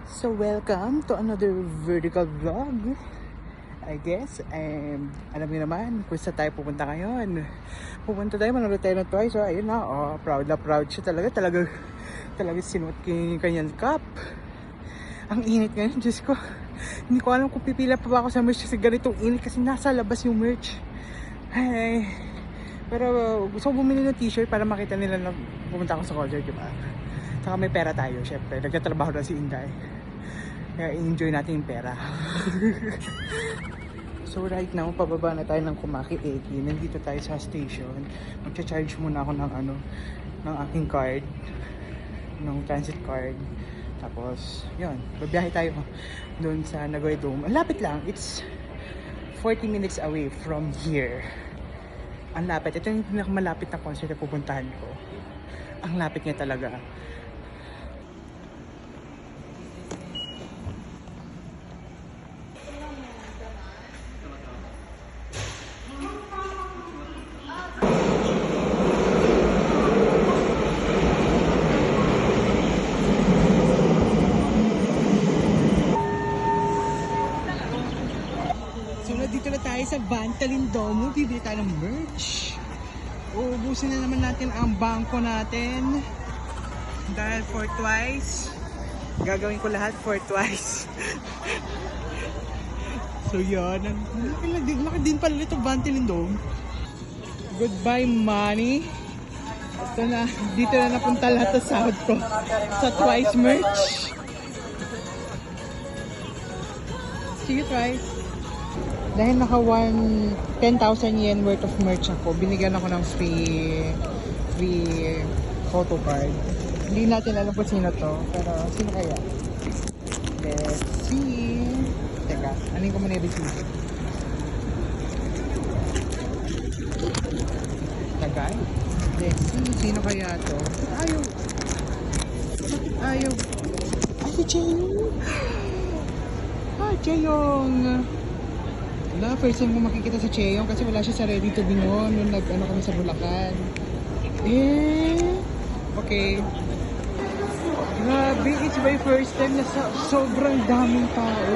So welcome to another vertical vlog, I guess. And alam niyo naman kung saan tayo pupunta ngayon. Pupunta tayo, manood tayo ng Twice. So ayun na, proud na proud siya talaga. Talaga sinuot ko yung kanyang cup. Ang init ngayon, Diyos ko. Hindi ko alam kung pipila pa ba ako sa merch kasi ganitong init kasi nasa labas yung merch. Ay, pero gusto ko bumili ng t-shirt para makita nila na pumunta ako sa concert, diba? Saka may pera tayo, syempre. Nagtatrabaho na si Inday. Kaya enjoy natin yung pera. So right now, pababa na tayo ng Kumaki 80. Nandito tayo sa station. Magcha-charge muna ako ng aking card. Ng transit card. Tapos, yun. Babiyahe tayo doon sa Nagoya Dome. Ang lapit lang. It's 40 minutes away from here. Ang lapit. Ito yung pinakamalapit na concert na pupuntahan ko. Ang lapit niya talaga. Dito na tayo sa Vantalin Domo, bibili tayo ng merch. Uubusin na naman natin ang bangko natin. Dahil for Twice, gagawin ko lahat for Twice. So yun, laki din pala ito Vantalin Dome. Goodbye money. Dito na napunta lahat sa sahod ko sa Twice merch. See you Twice. Dahil naka 10,000 yen worth of merch ako, binigyan ako ng free photo card. Hindi natin alam kung sino to, pero sino kaya? Let's see. Teka, anin ko muna i-receive. Tagay? Let's see, sino kaya to? Ayaw. Ay, si Cheyong. Cheyong. Wala, first time ko makikita si Cheyong kasi wala siya sa Ready to Be noon nung nag-ano kami sa Bulacan. Okay. Grabe, it's my first time na sobrang daming tao.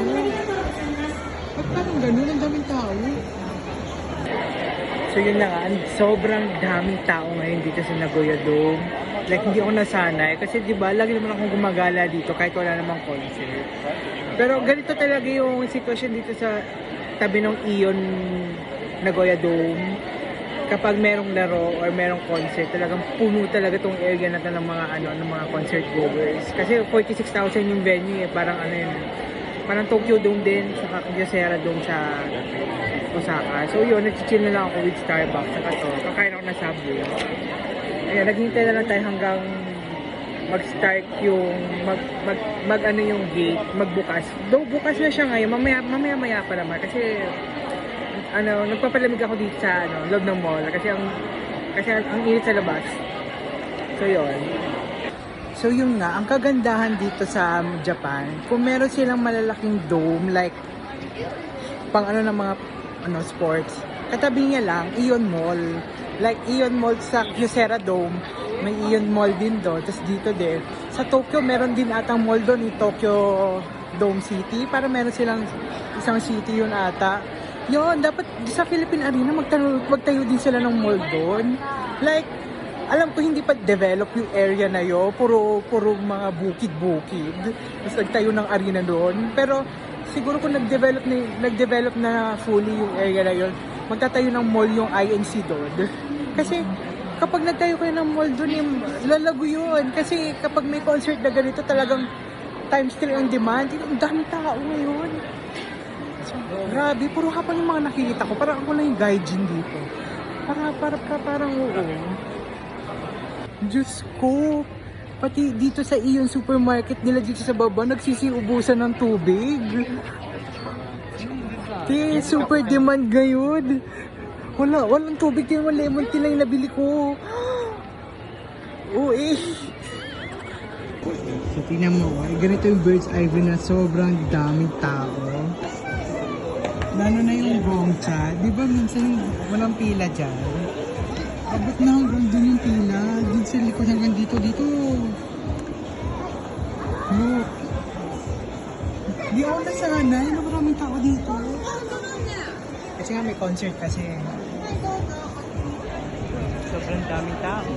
Ba't parang ganun, ang daming tao? So yun na nga, sobrang daming tao ngayon dito sa Nagoya Dome. Like, hindi ako nasanay kasi diba, lagi naman akong gumagala dito kahit wala namang concert. Pero ganito talaga yung sitwasyon dito sa tabi ng Ion Nagoya Dome. Kapag merong laro or merong concert, talagang puno talaga tong area natin ng mga concert goers. Kasi 46,000 yung venue parang parang Tokyo Dome din, saka Kyocera Dome sa Osaka. So yun, nag-chill na lang ako with Starbucks, saka to, kakain ako ng Subway. Ayan, naghihintay na lang tayo hanggang mag-start yung yung gate, magbukas. Though bukas na siya ngayon, mamaya pa naman kasi nagpapalamig ako dito sa loob ng mall kasi ang init sa labas. So yun. So yun nga, ang kagandahan dito sa Japan, kung meron silang malalaking dome like pang ng mga sports, katabi niya lang Ion Mall. Like Ion Mall sa Kyocera Dome, may Ion Mall din doon. Tapos dito din. Sa Tokyo, meron din atang mall doon, yung Tokyo Dome City. Para meron silang isang city yun ata. Yun, dapat sa Philippine Arena, magtayo din sila ng mall doon. Like, alam ko hindi pa develop yung area na yun. Puro mga bukid-bukid. Tapos nagtayo ng arena doon. Pero siguro kung nag-develop na fully yung area na yun, magtatayo ng mall yung INC doon. Kasi kapag nagtayo kayo ng mall doon, lalago yun. Kasi kapag may concert na ganito, talagang times 3 ang demand. Ang daming tao ngayon. So, grabe, puro hapon yung mga nakikita ko. Parang ako lang yung gaijin dito. Parang oo. Diyos ko. Pati dito sa Ion Supermarket nila dito sa baba, nagsisiubusan ng tubig. Super demand ngayon. Walang tubig din, walang lemon tea lang yung nabili ko. So tingnan mo, ganito yung Bird's Eye View na sobrang daming tao. Lalo na yung Gongcha. Di ba minsan walang pila dyan? Abot na hanggang dun yung pila. Dun sa likod hanggang dito. Look. ako nasanay na maraming tao dito. Kasi nga may concert kasi. Sobrang daming tao.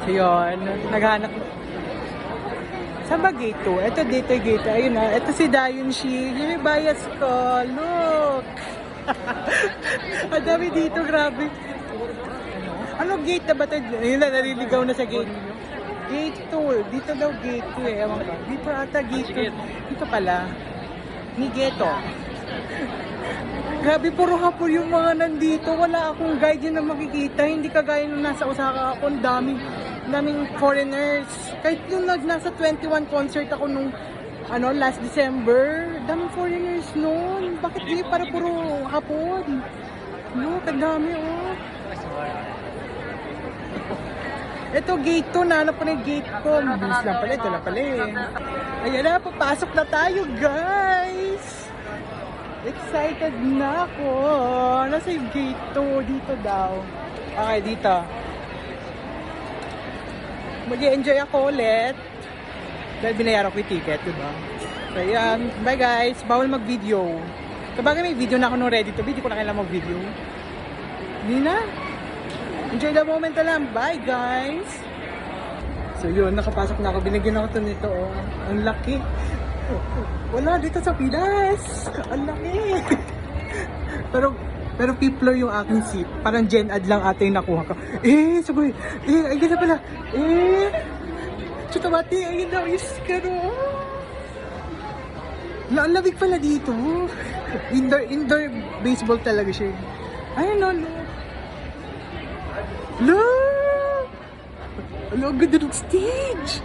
So yun, naghanap. Saan ba gate 2? Ito dito yung gate. Ayun na, ito si Dayon Shi. Yun yung bias ko. Look! Ang dami dito, grabe. Ano gate na ba ito? Ayun na, naliligaw na sa gate. Gate 2. Dito daw gate 2 eh. Ewan ko. Dito ata gate 2. Dito pala. Ni Geto. Grabe, puro hapon yung mga nandito. Wala akong guide yun na makikita. Hindi kagaya nung nasa Osaka ako. Ang daming foreigners. Kahit yung nasa 21 concert ako nung last December, daming foreigners noon. Bakit di para puro hapon? Look, ang dami oh. Ito gate 2, nahanap ko na yung gate ko. Mabilis lang pala, ito lang pala eh. Ayan na, papasok na tayo guys. Excited na ako. Nasa yung gate 2, dito daw. Okay, dito. Mag-i-enjoy ako ulit. Dahil binayaran ko yung ticket, diba? So, ayan. Bye guys. Bawal mag-video. Kapag may video na ako nung ready to be, di ko na kailangan mag-video. Hindi na. Enjoy the moment na lang. Bye guys. So yun, nakapasok na ako. Binigyan ako nito. Oh. Ang laki. Wala dito sa Pinas. Ang laki. Pero P-floor yung aking seat. Parang Gen Ad lang ate yung nakuha ko. Sabay. Ayun na pala. Chutabati, ayun na. Yes, karo. Ang lamig pala dito. Indoor baseball talaga siya. Ayun no, look! Ang ganda ng stage!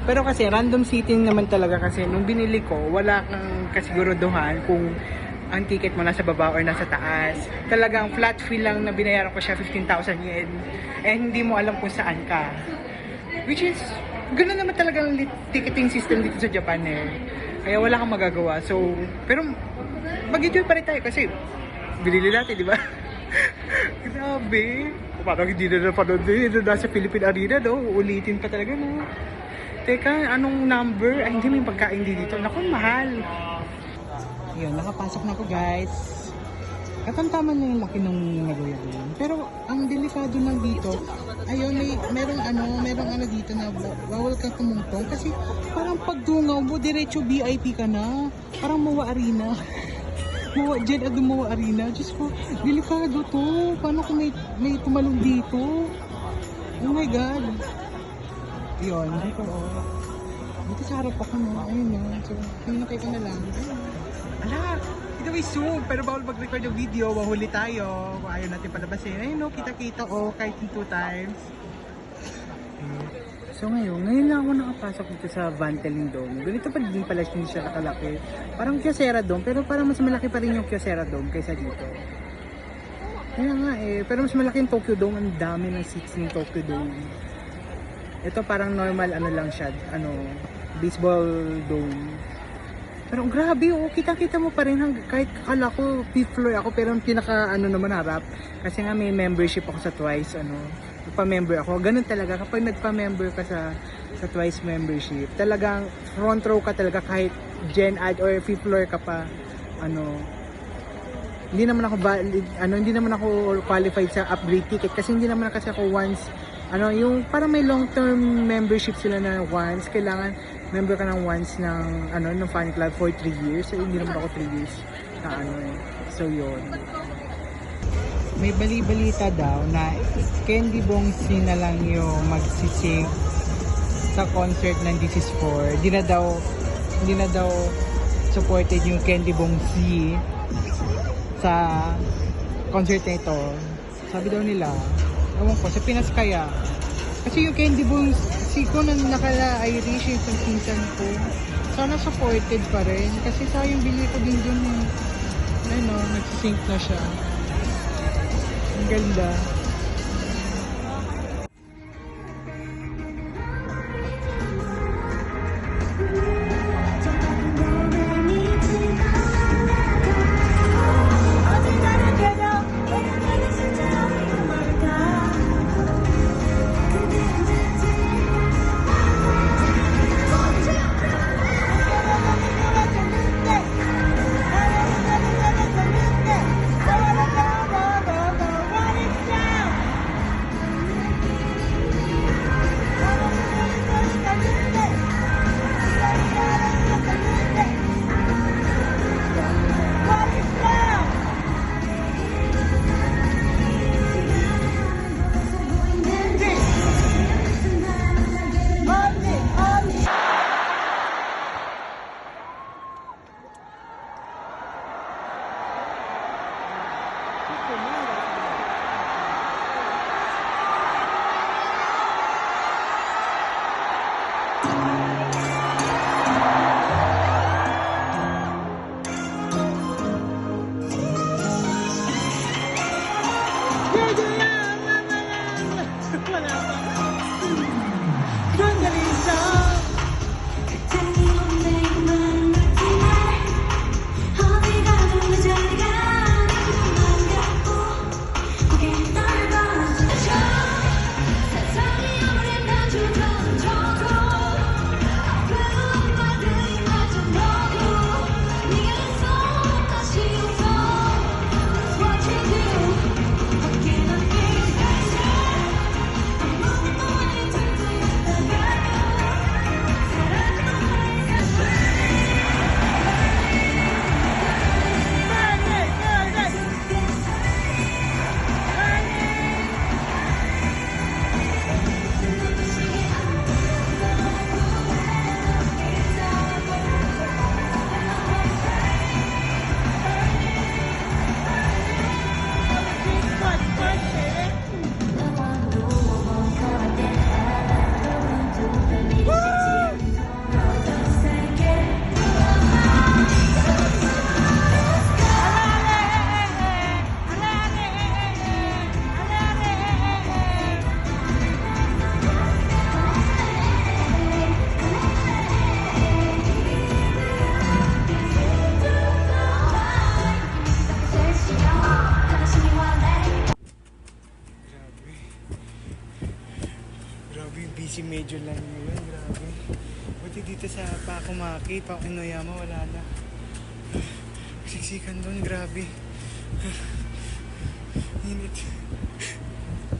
Pero kasi random seating naman talaga kasi nung binili ko, wala kang kasiguraduhan kung ang ticket mo nasa baba or nasa taas. Talagang flat fee lang na binayaran ko siya 15,000 yen. Eh hindi mo alam kung saan ka. Which is, ganoon naman talagang ticketing system dito sa Japan eh. Kaya wala kang magagawa. So, pero mag-enjoy pa rin tayo kasi binili natin, di ba? Grabe. Parang hindi na napanood din. Nasa Philippine Arena, no? Ulitin pa talaga, no? Teka, anong number? Ay, hindi may pagkain dito. Naku, mahal. Yun, nakapasok na ako, guys. Katamtaman na yung laki ng Nagoya doon. Pero, ang delikado lang dito, ayun, merong dito na bawal kang tumungtong. Kasi, parang pagdungaw mo, diretso VIP ka na. Parang Mawa Arena. Gen Ad Mawa Arena. Diyos ko, delikado to. Paano kung may tumalong dito? Oh my God. Yun, dito oh. Dito sa harap ako no. Ayun no. So, pinakay ko na lang. Ala, ito may zoom. Pero bawal mag-record yung video. Mahuli tayo. Kung ayaw natin palabasin. Ayun no, kita-kita oh. Kahit 2 times. So ngayon lang ako nakapasok dito sa Vantelin Dome. Ganito pa din pala hindi siya nakalaki. Parang Kyocera Dome, pero parang mas malaki pa rin yung Kyocera Dome kaysa dito. Kaya nga eh, pero mas malaki yung Tokyo Dome. Ang dami ng seats ng Tokyo Dome. Ito parang normal lang siya, baseball dome. Pero grabe oh, kita-kita mo pa rin kahit akala ko fifth floor ako pero pinaka naman harap. Kasi nga may membership ako sa Twice, nagpa-member ako. Ganun talaga kapag nagpa-member ka sa Twice membership, talagang front row ka talaga kahit Gen Ad or fifth floor ka pa. Hindi naman ako qualified sa upgrade ticket kasi hindi naman kasi ako once yung parang may long-term membership sila na once kailangan member ka ng once ng ng fan club for 3 years. So, hindi naman ako 3 years na So, yun. May bali-balita daw na Candy Bongsi na lang yung magsising sa concert ng This Is 4. Hindi na daw supported yung Candy Bongsi sa concert na ito. Sabi daw nila, ewan ko, sa Pinas kaya. Kasi yung Candy Bongsi ko na nakala-Irish yung pinsan ko. Sana supported pa rin. Kasi sayang bili ko din dun nagsisync na siya. Ang ganda. Grabe, busy medyo lang ngayon, grabe. Buti dito sa Pakumaki, Pakinoyama, wala na. Siksikan doon, grabe. Init.